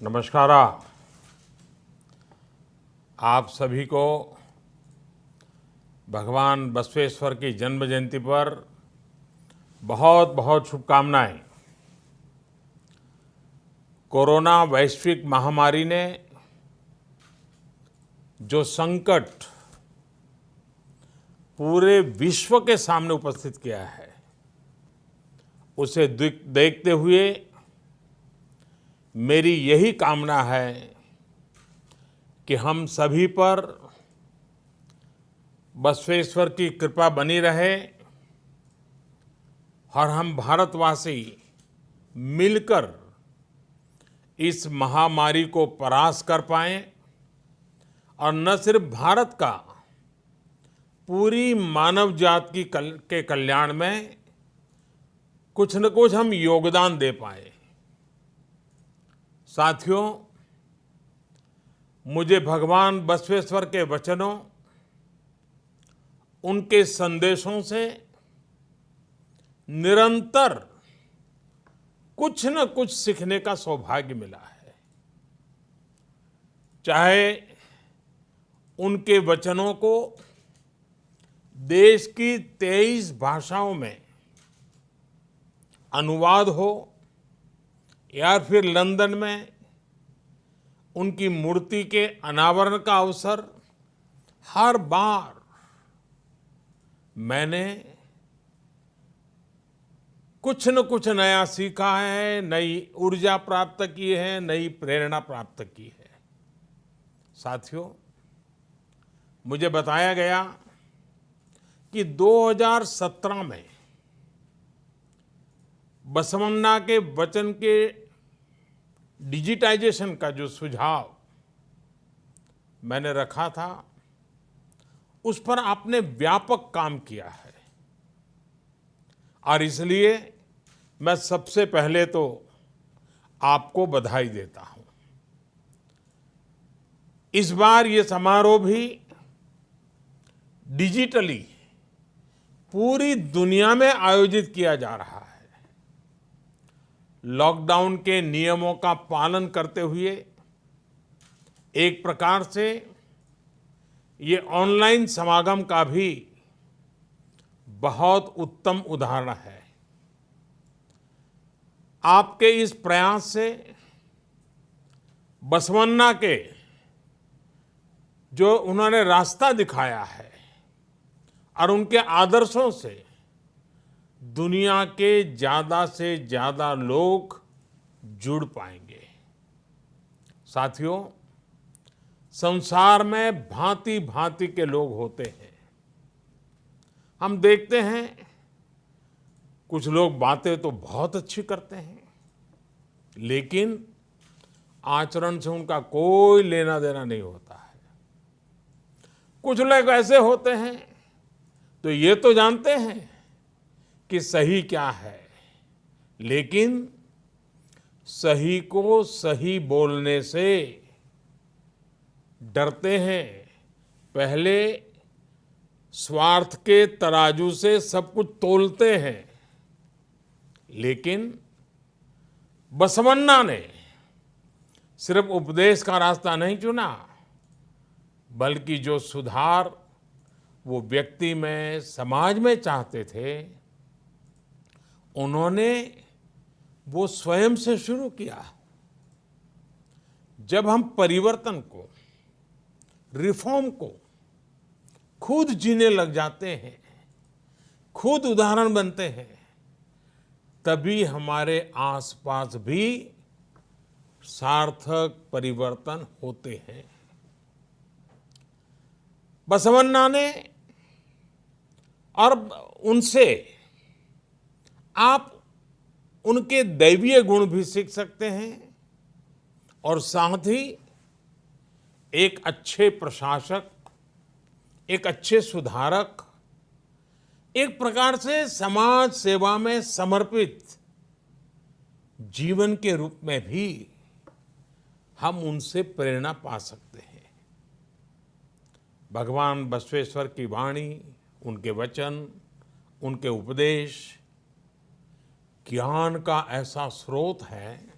नमस्कार। आप सभी को भगवान बसवेश्वर की जन्म जयंती पर बहुत बहुत शुभकामनाएं। कोरोना वैश्विक महामारी ने जो संकट पूरे विश्व के सामने उपस्थित किया है, उसे देखते हुए मेरी यही कामना है कि हम सभी पर बसवेश्वर की कृपा बनी रहे और हम भारतवासी मिलकर इस महामारी को परास्त कर पाएं और न सिर्फ भारत का, पूरी मानव जात के कल्याण में कुछ न कुछ हम योगदान दे पाए। साथियों, मुझे भगवान बसवेश्वर के वचनों, उनके संदेशों से निरंतर कुछ न कुछ सीखने का सौभाग्य मिला है। चाहे उनके वचनों को देश की 23 भाषाओं में अनुवाद हो या फिर लंदन में उनकी मूर्ति के अनावरण का अवसर, हर बार मैंने कुछ न कुछ नया सीखा है, नई ऊर्जा प्राप्त की है, नई प्रेरणा प्राप्त की है। साथियों, मुझे बताया गया कि 2017 में बसवन्ना के वचन के डिजिटाइजेशन का जो सुझाव मैंने रखा था, उस पर आपने व्यापक काम किया है और इसलिए मैं सबसे पहले तो आपको बधाई देता हूं। इस बार ये समारोह भी डिजिटली पूरी दुनिया में आयोजित किया जा रहा है। लॉकडाउन के नियमों का पालन करते हुए एक प्रकार से ये ऑनलाइन समागम का भी बहुत उत्तम उदाहरण है। आपके इस प्रयास से बसवन्ना के जो उन्होंने रास्ता दिखाया है और उनके आदर्शों से दुनिया के ज्यादा से ज्यादा लोग जुड़ पाएंगे। साथियों, संसार में भांति भांति के लोग होते हैं। हम देखते हैं कुछ लोग बातें तो बहुत अच्छी करते हैं, लेकिन आचरण से उनका कोई लेना देना नहीं होता है। कुछ लोग ऐसे होते हैं तो ये तो जानते हैं कि सही क्या है, लेकिन सही को सही बोलने से डरते हैं। पहले स्वार्थ के तराजू से सब कुछ तोलते हैं। लेकिन बसवन्ना ने सिर्फ उपदेश का रास्ता नहीं चुना, बल्कि जो सुधार वो व्यक्ति में, समाज में चाहते थे, उन्होंने वो स्वयं से शुरू किया। जब हम परिवर्तन को, रिफॉर्म को खुद जीने लग जाते हैं, खुद उदाहरण बनते हैं, तभी हमारे आसपास भी सार्थक परिवर्तन होते हैं। बसवन्ना ने और उनसे आप उनके दैवीय गुण भी सीख सकते हैं और साथ ही एक अच्छे प्रशासक, एक अच्छे सुधारक, एक प्रकार से समाज सेवा में समर्पित जीवन के रूप में भी हम उनसे प्रेरणा पा सकते हैं। भगवान बसवेश्वर की वाणी, उनके वचन, उनके उपदेश ज्ञान का ऐसा स्रोत है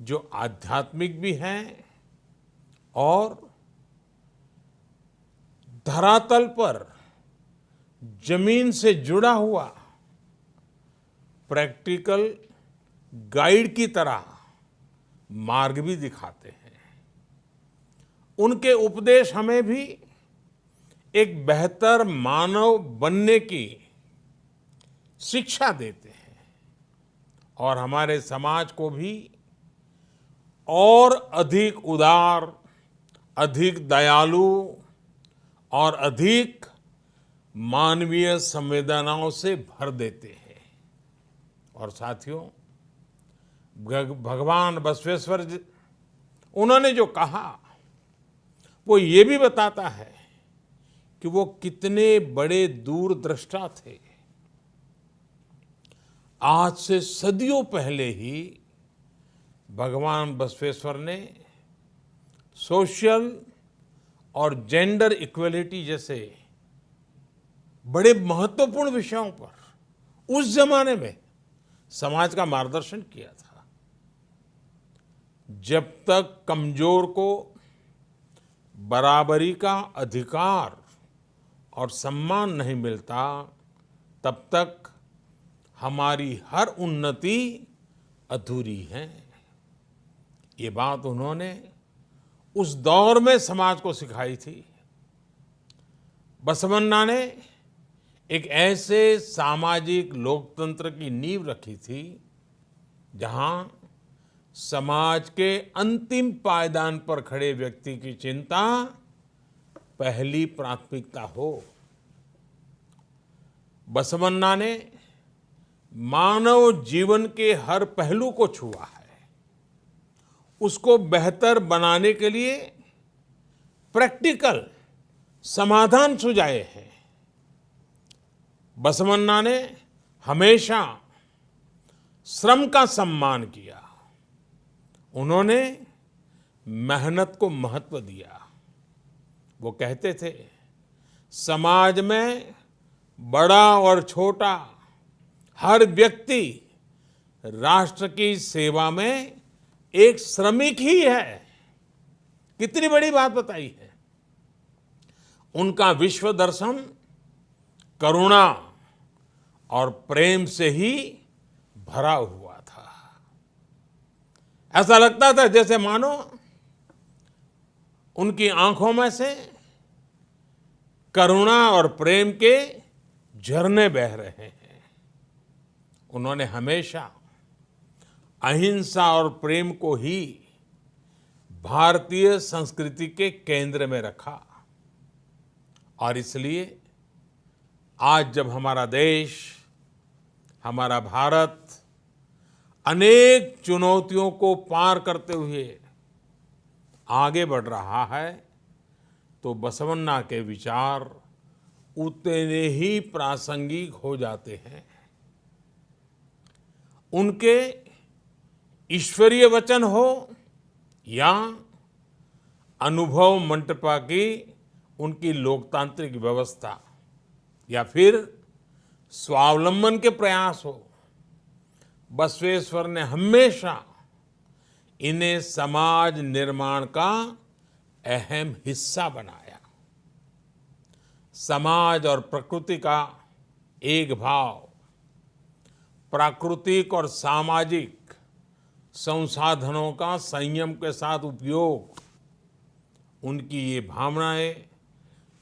जो आध्यात्मिक भी हैं और धरातल पर जमीन से जुड़ा हुआ प्रैक्टिकल गाइड की तरह मार्ग भी दिखाते हैं। उनके उपदेश हमें भी एक बेहतर मानव बनने की शिक्षा देते हैं और हमारे समाज को भी और अधिक उदार, अधिक दयालु और अधिक मानवीय संवेदनाओं से भर देते हैं। और साथियों, भगवान बसवेश्वर जी, उन्होंने जो कहा वो ये भी बताता है कि वो कितने बड़े दूरदृष्टा थे। आज से सदियों पहले ही भगवान बसवेश्वर ने सोशल और जेंडर इक्वलिटी जैसे बड़े महत्वपूर्ण विषयों पर उस जमाने में समाज का मार्गदर्शन किया था। जब तक कमजोर को बराबरी का अधिकार और सम्मान नहीं मिलता, तब तक हमारी हर उन्नति अधूरी है। ये बात उन्होंने उस दौर में समाज को सिखाई थी। बसवन्ना ने एक ऐसे सामाजिक लोकतंत्र की नींव रखी थी जहां समाज के अंतिम पायदान पर खड़े व्यक्ति की चिंता पहली प्राथमिकता हो। बसवन्ना ने मानव जीवन के हर पहलू को छुआ है, उसको बेहतर बनाने के लिए प्रैक्टिकल समाधान सुझाए हैं। बसवन्ना ने हमेशा श्रम का सम्मान किया। उन्होंने मेहनत को महत्व दिया। वो कहते थे, समाज में बड़ा और छोटा हर व्यक्ति राष्ट्र की सेवा में एक श्रमिक ही है। कितनी बड़ी बात बताई है। उनका विश्व दर्शन करुणा और प्रेम से ही भरा हुआ था। ऐसा लगता था जैसे मानो उनकी आंखों में से करुणा और प्रेम के झरने बह रहे हैं। उन्होंने हमेशा अहिंसा और प्रेम को ही भारतीय संस्कृति के केंद्र में रखा। और इसलिए आज जब हमारा देश, हमारा भारत अनेक चुनौतियों को पार करते हुए आगे बढ़ रहा है, तो बसवन्ना के विचार उतने ही प्रासंगिक हो जाते हैं। उनके ईश्वरीय वचन हो या अनुभव मंटपा की उनकी लोकतांत्रिक व्यवस्था या फिर स्वावलंबन के प्रयास हो, बसवेश्वर ने हमेशा इन्हें समाज निर्माण का अहम हिस्सा बनाया। समाज और प्रकृति का एक भाव, प्राकृतिक और सामाजिक संसाधनों का संयम के साथ उपयोग, उनकी ये भावनाएं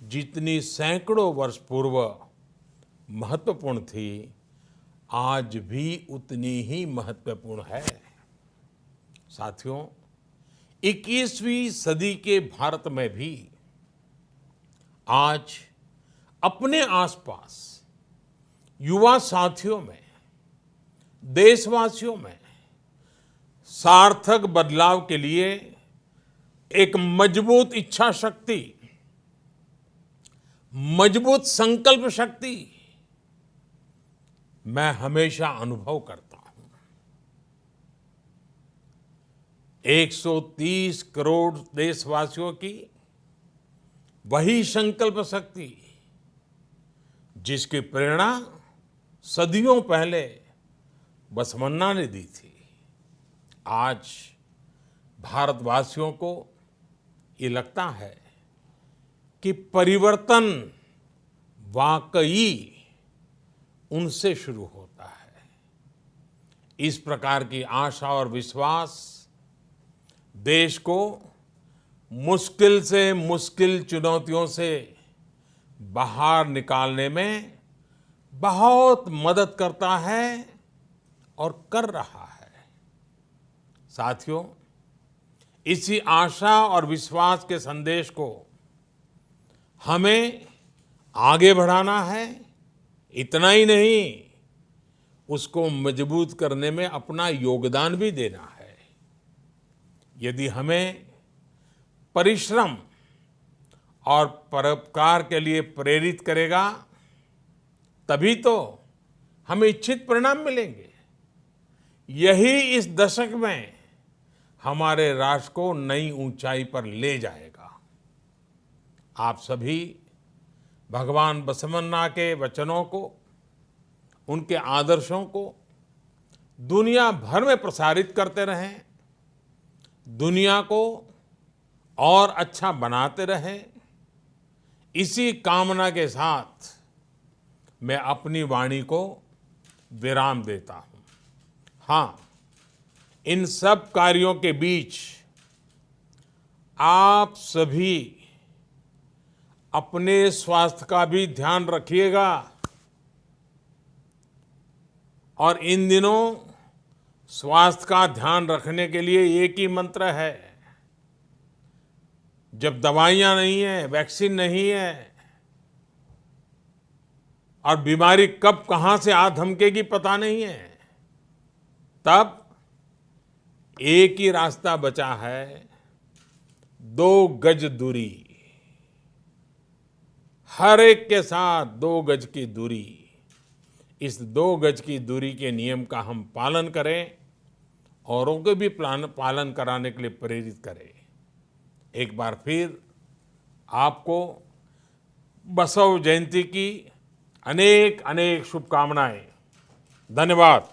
जितनी सैकड़ों वर्ष पूर्व महत्वपूर्ण थी, आज भी उतनी ही महत्वपूर्ण है। साथियों, 21वीं सदी के भारत में भी आज अपने आसपास युवा साथियों में, देशवासियों में सार्थक बदलाव के लिए एक मजबूत इच्छा शक्ति, मजबूत संकल्प शक्ति मैं हमेशा अनुभव करता हूं। 130 करोड़ देशवासियों की वही संकल्प शक्ति जिसकी प्रेरणा सदियों पहले बसवन्ना ने दी थी, आज भारतवासियों को ये लगता है कि परिवर्तन वाकई उनसे शुरू होता है। इस प्रकार की आशा और विश्वास देश को मुश्किल से मुश्किल चुनौतियों से बाहर निकालने में बहुत मदद करता है और कर रहा है। साथियों, इसी आशा और विश्वास के संदेश को हमें आगे बढ़ाना है। इतना ही नहीं, उसको मजबूत करने में अपना योगदान भी देना है। यदि हमें परिश्रम और परोपकार के लिए प्रेरित करेगा, तभी तो हमें इच्छित परिणाम मिलेंगे। यही इस दशक में हमारे राष्ट्र को नई ऊंचाई पर ले जाएगा। आप सभी भगवान बसवन्ना के वचनों को, उनके आदर्शों को दुनिया भर में प्रसारित करते रहें, दुनिया को और अच्छा बनाते रहें। इसी कामना के साथ मैं अपनी वाणी को विराम देता हूं। हाँ, इन सब कार्यों के बीच आप सभी अपने स्वास्थ्य का भी ध्यान रखिएगा। और इन दिनों स्वास्थ्य का ध्यान रखने के लिए एक ही मंत्र है। जब दवाइयां नहीं है, वैक्सीन नहीं है और बीमारी कब कहां से आ धमकेगी पता नहीं है, तब एक ही रास्ता बचा है, 2 गज दूरी। हर एक के साथ 2 गज की दूरी। इस 2 गज की दूरी के नियम का हम पालन करें, औरों को भी पालन कराने के लिए प्रेरित करें। एक बार फिर आपको बसव जयंती की अनेक अनेक शुभकामनाएं। धन्यवाद।